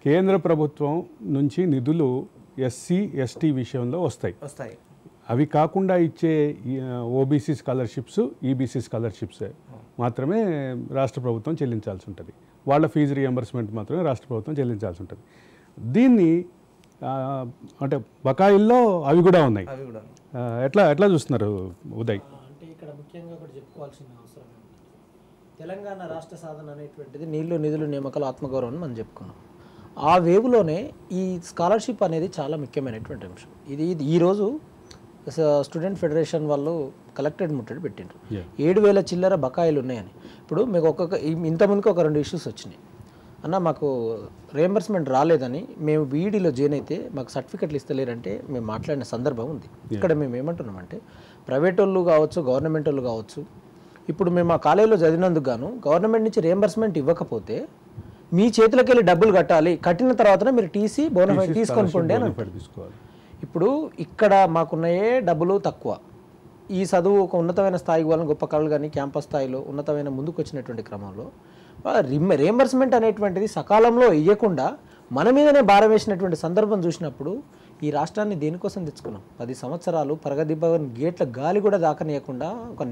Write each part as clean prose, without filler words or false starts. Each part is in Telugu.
కేంద్ర ప్రభుత్వం నుంచి నిధులు ఎస్సీ ఎస్టీ విషయంలో వస్తాయి. అవి కాకుండా ఇచ్చే ఓబీసీ స్కాలర్షిప్స్, ఈబీసీ స్కాలర్షిప్స్ మాత్రమే రాష్ట్ర ప్రభుత్వం చెల్లించాల్సి ఉంటుంది. వాళ్ళ ఫీజు రియంబర్స్మెంట్ మాత్రమే రాష్ట్ర ప్రభుత్వం చెల్లించాల్సి ఉంటుంది. దీన్ని అంటే బకాయిల్లో అవి కూడా ఉన్నాయి. ఎట్లా చూస్తున్నారు ఉదయ్? అంటే ఇక్కడ ముఖ్యంగా ఒకటి చెప్పుకోవాల్సిన అవసరం ఏంటంటే తెలంగాణ రాష్ట్ర సాధన అనేటువంటిది నీళ్లు నిధులు నియామకాలు ఆత్మగౌరవం అని మనం చెప్పుకున్నాం. ఆ వేవ్లోనే ఈ స్కాలర్షిప్ అనేది చాలా ముఖ్యమైనటువంటి అంశం. ఇది ఈరోజు స్టూడెంట్ ఫెడరేషన్ వాళ్ళు కలెక్టరేట్ ముట్టడి పెట్టిండ్రు. 7,000 చిల్లర బకాయిలు ఉన్నాయని. ఇప్పుడు మీకు ఇంతకుముందుకు ఒక 2 ఇష్యూస్ వచ్చినాయి. అన్న మాకు రియంబర్స్మెంట్ రాలేదని మేము బీఈడీలో జాయిన్ అయితే మాకు సర్టిఫికెట్లు ఇస్తలేరంటే మేము మాట్లాడిన సందర్భం ఉంది. ఇక్కడ మేము ఏమంటున్నామంటే ప్రైవేట్ వాళ్ళు కావచ్చు, గవర్నమెంట్ వాళ్ళు కావచ్చు, ఇప్పుడు మేము ఆ కాలేజీలో చదివినందుకు గాను గవర్నమెంట్ నుంచి రియంబర్స్మెంట్ ఇవ్వకపోతే మీ చేతులకి వెళ్ళి డబ్బులు కట్టాలి, కట్టిన తర్వాతనే మీరు టీసీ బోనఫైడ్ తీసుకొని పోండి అని తీసుకోవాలి. ఇప్పుడు ఇక్కడ మాకున్నాయే డబ్బులు తక్కువ. ఈ చదువు ఒక ఉన్నతమైన స్థాయికి వాళ్ళని గొప్ప కళలు కానీ క్యాంపస్ స్థాయిలో ఉన్నతమైన ముందుకు వచ్చినటువంటి క్రమంలో రియంబర్స్మెంట్ అనేటువంటిది సకాలంలో ఇవ్వకుండా మన మీదనే భారం వేసినటువంటి సందర్భం చూసినప్పుడు ఈ రాష్ట్రాన్ని దేనికోసం తెచ్చుకున్నాం? 10 సంవత్సరాలు ప్రగతి భవన్ గేట్ల గాలి కూడా దాకనీయకుండా ఒక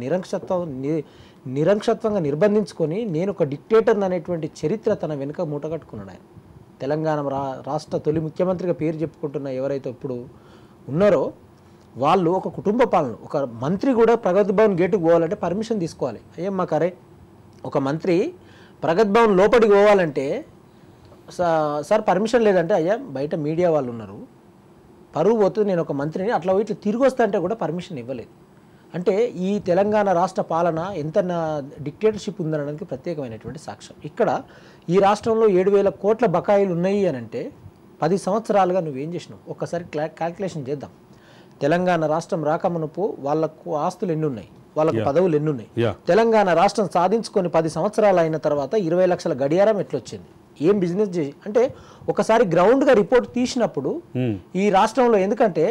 నిరంకుశత్వంగా నిర్బంధించుకొని నేను ఒక డిక్టేటర్ అనేటువంటి చరిత్ర తన వెనుక మూటగట్టుకున్నాడు ఆయన. తెలంగాణ రాష్ట్ర తొలి ముఖ్యమంత్రిగా పేరు చెప్పుకుంటున్న ఎవరైతే ఇప్పుడు ఉన్నారో వాళ్ళు ఒక కుటుంబ పాలన, ఒక మంత్రి కూడా ప్రగతి భవన్ గేటుకు పోవాలంటే పర్మిషన్ తీసుకోవాలి. అయ్యే మాకరే ఒక మంత్రి ప్రగతి భవన్ లోపలికి పోవాలంటే సార్ పర్మిషన్ లేదంటే అయ్యా బయట మీడియా వాళ్ళు ఉన్నారు, పరువు పోతుంది, నేను ఒక మంత్రిని అట్లా ఇట్లా తిరిగి వస్తా అంటే కూడా పర్మిషన్ ఇవ్వలేదు. అంటే ఈ తెలంగాణ రాష్ట్ర పాలన ఎంత డిక్టేటర్షిప్ ఉందనడానికి ప్రత్యేకమైనటువంటి సాక్ష్యం. ఇక్కడ ఈ రాష్ట్రంలో 7,000 కోట్ల బకాయిలు ఉన్నాయి అని అంటే 10 సంవత్సరాలుగా నువ్వేం చేసినావు? ఒక్కసారి క్యాల్కులేషన్ చేద్దాం. తెలంగాణ రాష్ట్రం రాకమునుపు వాళ్ళకు ఆస్తులు ఎన్ని ఉన్నాయి, వాళ్ళకు పదవులు ఎన్ని ఉన్నాయి? తెలంగాణ రాష్ట్రం సాధించుకొని 10 సంవత్సరాలు అయిన తర్వాత 20 లక్షల గడియారం ఎట్లొచ్చింది? ఏం బిజినెస్ చేసి అంటే ఒకసారి గ్రౌండ్గా రిపోర్ట్ తీసినప్పుడు ఈ రాష్ట్రంలో, ఎందుకంటే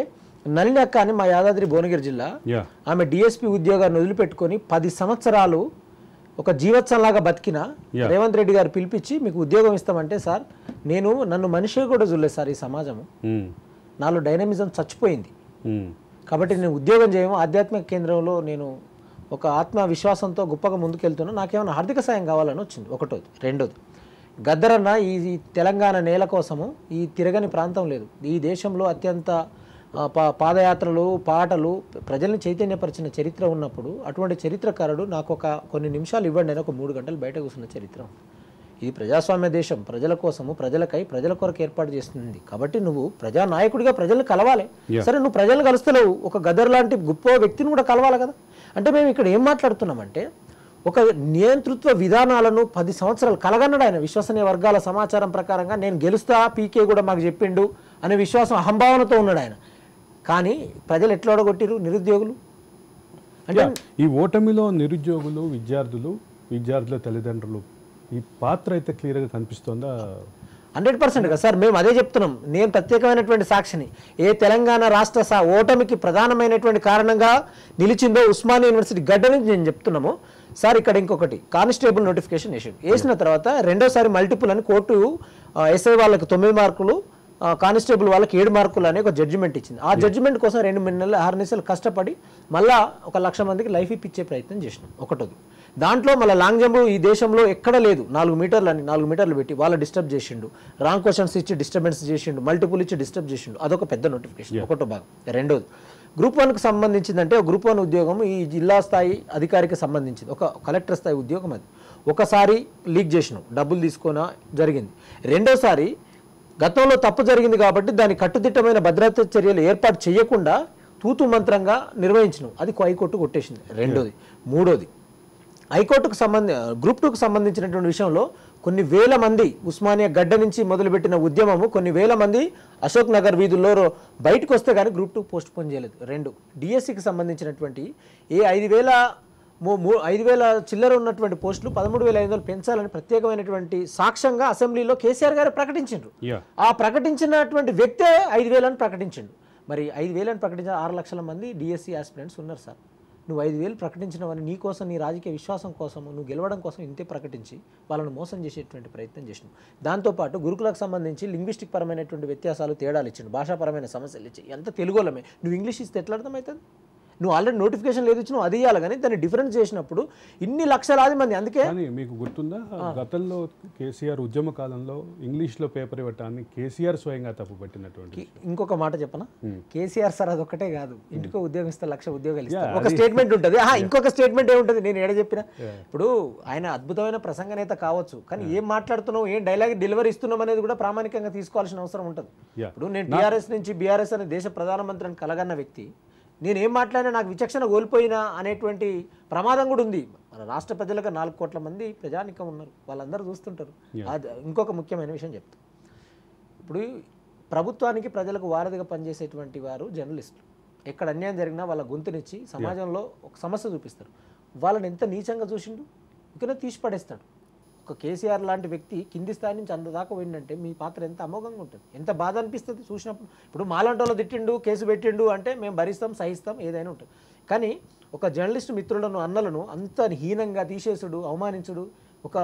నళిని అక్క అని మా యాదాద్రి భువనగిరి జిల్లా, ఆమె డిఎస్పీ ఉద్యోగాన్ని వదిలిపెట్టుకొని 10 సంవత్సరాలు ఒక జీవత్సంలాగా బతికిన రేవంత్ రెడ్డి గారు పిలిపించి మీకు ఉద్యోగం ఇస్తామంటే, సార్ నన్ను మనిషి కూడా చూడలేదు సార్, ఈ సమాజము నాలో డైనమిజం చచ్చిపోయింది కాబట్టి నేను ఉద్యోగం చేయము, ఆధ్యాత్మిక కేంద్రంలో నేను ఒక ఆత్మవిశ్వాసంతో గొప్పగా ముందుకెళ్తున్నా, నాకేమైనా ఆర్థిక సాయం కావాలని వచ్చింది. ఒకటోది. రెండోది, గద్దరన్న ఈ తెలంగాణ నేల కోసము ఈ తిరగని ప్రాంతం లేదు. ఈ దేశంలో అత్యంత పాదయాత్రలు, పాటలు ప్రజల్ని చైతన్యపరిచిన చరిత్ర ఉన్నప్పుడు అటువంటి చరిత్రకారుడు నాకు కొన్ని నిమిషాలు ఇవ్వండి అని 3 గంటలు బయట కూర్చున్న చరిత్ర. ఇది ప్రజాస్వామ్య దేశం, ప్రజల కోసము, ప్రజల కొరకు ఏర్పాటు చేస్తుంది. కాబట్టి నువ్వు ప్రజానాయకుడిగా ప్రజల్ని కలవాలి. సరే, నువ్వు ప్రజలను కలుస్తలేవు, ఒక గద్దర్ లాంటి గొప్ప వ్యక్తిని కూడా కలవాలి కదా. అంటే మేము ఇక్కడ ఏం మాట్లాడుతున్నామంటే ఒక నియంతృత్వ విధానాలను 10 సంవత్సరాలు కలగన్నాడు ఆయన. విశ్వసనీయ వర్గాల సమాచారం ప్రకారంగా నేను గెలుస్తా, పీకే కూడా మాకు చెప్పిండు అనే విశ్వాసం, అహంభావనతో ఉన్నాడు ఆయన. కానీ ప్రజలు ఎట్లా ఓడగొట్టిరు? నిరుద్యోగులు. అంటే ఈ ఓటమిలో నిరుద్యోగులు, విద్యార్థుల తల్లిదండ్రులు ఈ పాత్ర అయితే క్లియర్గా కనిపిస్తుందా? 100% కదా సార్, మేము అదే చెప్తున్నాం. నేను ప్రత్యేకమైనటువంటి సాక్షిని. ఏ తెలంగాణ రాష్ట్ర ఓటమికి ప్రధానమైనటువంటి కారణంగా నిలిచిందో ఉస్మానియా యూనివర్సిటీ గడ్డ నుంచి నేను చెప్తున్నాము సార్. ఇక్కడ ఇంకొకటి, కానిస్టేబుల్ నోటిఫికేషన్ వేసిన తర్వాత రెండోసారి మల్టిపుల్ అని కోర్టు ఎస్ఐ వాళ్ళకి 9 మార్కులు, కానిస్టేబుల్ వాళ్ళకి 7 మార్కులు అనే ఒక జడ్జిమెంట్ ఇచ్చింది. ఆ జడ్జిమెంట్ కోసం 2 నెలలు 6 నెలలు కష్టపడి మళ్ళా 1,00,000 మందికి లైఫ్ ఇప్పించే ప్రయత్నం చేసినాం. ఒకటోది. దాంట్లో మళ్ళీ లాంగ్ జంప్ ఈ దేశంలో ఎక్కడ లేదు. 4 మీటర్లు అని 4 మీటర్లు పెట్టి వాళ్ళు డిస్టర్బ్ చేసిండు, రాంగ్ క్వశ్చన్స్ ఇచ్చి డిస్టర్బెన్స్ చేసిండు, మల్టిపుల్ ఇచ్చి డిస్టర్బ్ చేసిండు. అదొక పెద్ద నోటిఫికేషన్, ఒకటో భాగం. రెండోది, గ్రూప్ 1కి సంబంధించిందంటే గ్రూప్ 1 ఉద్యోగం ఈ జిల్లా స్థాయి అధికారికి సంబంధించింది, ఒక కలెక్టర్ స్థాయి ఉద్యోగం. అది ఒకసారి లీక్ చేసినాం, డబ్బులు తీసుకున్నా జరిగింది. రెండోసారి గతంలో తప్పు జరిగింది కాబట్టి దాని కట్టుదిట్టమైన భద్రతా చర్యలు ఏర్పాటు చేయకుండా తూతు మంత్రంగా నిర్వహించినాం. అది హైకోర్టు కొట్టేసింది. రెండోది. మూడోది, హైకోర్టుకు గ్రూప్ 2కు సంబంధించినటువంటి విషయంలో కొన్ని వేల మంది ఉస్మానియా గడ్డ నుంచి మొదలుపెట్టిన ఉద్యమము కొన్ని వేల మంది అశోక్ నగర్ వీధుల్లో బయటకు వస్తే కానీ గ్రూప్ 2 పోస్ట్ పోన్ చేయలేదు. 2, డిఎస్సికి సంబంధించినటువంటి 5,000 చిల్లర ఉన్నటువంటి పోస్టులు 13,500 పెంచాలని ప్రత్యేకమైనటువంటి సాక్ష్యంగా అసెంబ్లీలో కేసీఆర్ గారు ప్రకటించారు. ఆ ప్రకటించినటువంటి వ్యక్తే 5,000 అని ప్రకటించిండు. మరి 5,000 అని ప్రకటించిన 6 లక్షల మంది డిఎస్సి ఆస్పిరెంట్స్ ఉన్నారు సార్. నువ్వు 5,000 ప్రకటించినవని నీ కోసం, నీ రాజకీయ విశ్వాసం కోసం, నువ్వు గెలవడం కోసం ఇంతే ప్రకటించి వాళ్ళను మోసం చేసేటువంటి ప్రయత్నం చేసినావు. దాంతోపాటు గురుకులకు సంబంధించి లింగ్విస్టిక్ పరమైనటువంటి వ్యత్యాసాలు, తేడాలు ఇచ్చిండు, భాషాపరమైన సమస్యలు ఇచ్చి ఎంత తెలుగులమే నువ్వు ఇంగ్లీష్ ఇస్తే ఎట్లా అర్థమవుతుంది? నువ్వు ఆల్రెడీ నోటిఫికేషన్ లేదు ఇచ్చినావు, అది ఇవ్వాలి. కానీ దాన్ని డిఫరెన్స్ చేసినప్పుడు ఇన్ని లక్షలాది మంది, అందుకే కానీ మీకు గుర్తుందా గతంలో కేసీఆర్ ఉద్యమ కాలంలో ఇంగ్లీష్లో పేపర్ ఇవ్వటాన్ని కేసీఆర్ స్వయంగా తప్పు పట్టినటువంటి ఇంకొక మాట చెప్పనా, కేసీఆర్ సార్ అదొక్కటే కాదు, ఇంటికో ఉద్యోగం ఇస్తే 1,00,000 ఉద్యోగాలు ఇస్తారు, ఒక స్టేట్మెంట్ ఉంటుంది. ఇంకొక స్టేట్మెంట్ ఏముంటుంది, నేను ఏడ చెప్పినా. ఇప్పుడు ఆయన అద్భుతమైన ప్రసంగ నేత కావచ్చు, కానీ ఏం మాట్లాడుతున్నావు, ఏం డైలాగ్ డెలివరీ ఇస్తున్నాం అనేది కూడా ప్రామాణికంగా తీసుకోవాల్సిన అవసరం ఉంటుంది. ఇప్పుడు నేను టీఆర్ఎస్ నుంచి బీఆర్ఎస్ అనే దేశ ప్రధానమంత్రిని కలగన్న వ్యక్తి, నేనేం మాట్లాడినా నాకు విచక్షణ కోల్పోయినా అనేటువంటి ప్రమాదం కూడా ఉంది. మన రాష్ట్ర ప్రజలకు 4 కోట్ల మంది ప్రజానికం ఉన్నారు, వాళ్ళందరూ చూస్తుంటారు. అది ఇంకొక ముఖ్యమైన విషయం చెప్తా. ఇప్పుడు ప్రభుత్వానికి ప్రజలకు వారధిగా పనిచేసేటువంటి వారు జర్నలిస్టులు. ఎక్కడ అన్యాయం జరిగినా వాళ్ళ గొంతునిచ్చి సమాజంలో ఒక సమస్య చూపిస్తారు. వాళ్ళని ఎంత నీచంగా చూసిండు, ఇకనే తీసి పడేస్తాడు. ఒక కేసీఆర్ లాంటి వ్యక్తి కింది స్థాయి నుంచి అంత దాకా పోయిందంటే మీ పాత్ర ఎంత అమోఘంగా ఉంటుంది, ఎంత బాధ అనిపిస్తుంది చూసినప్పుడు. ఇప్పుడు మాలాంటోళ్ళు తిట్టిండు, కేసు పెట్టిండు అంటే మేము భరిస్తాం, సహిస్తాం, ఏదైనా ఉంటుంది. కానీ ఒక జర్నలిస్ట్ మిత్రులను, అన్నలను అంత హీనంగా తీసేసుడు, అవమానించుడు, ఒక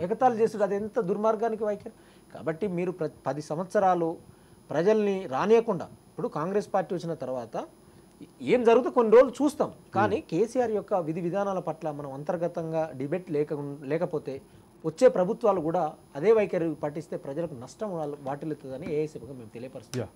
ఎగతాళి చేసుడు, అది ఎంత దుర్మార్గానికి వైఖరి. కాబట్టి మీరు 10 సంవత్సరాలు ప్రజల్ని రానియకుండా, ఇప్పుడు కాంగ్రెస్ పార్టీ వచ్చిన తర్వాత ఏం జరుగుతుందో కొన్ని రోజులు చూస్తాం. కానీ కేసీఆర్ యొక్క విధి విధానాల పట్ల మనం అంతర్గతంగా డిబేట్ లేకపోతే వచ్చే ప్రభుత్వాలు కూడా అదే వైఖరి పట్టిస్తే ప్రజలకు నష్టం వాటిల్లుతుందని ఏఐసీగా మేము తెలియపరుస్తాం.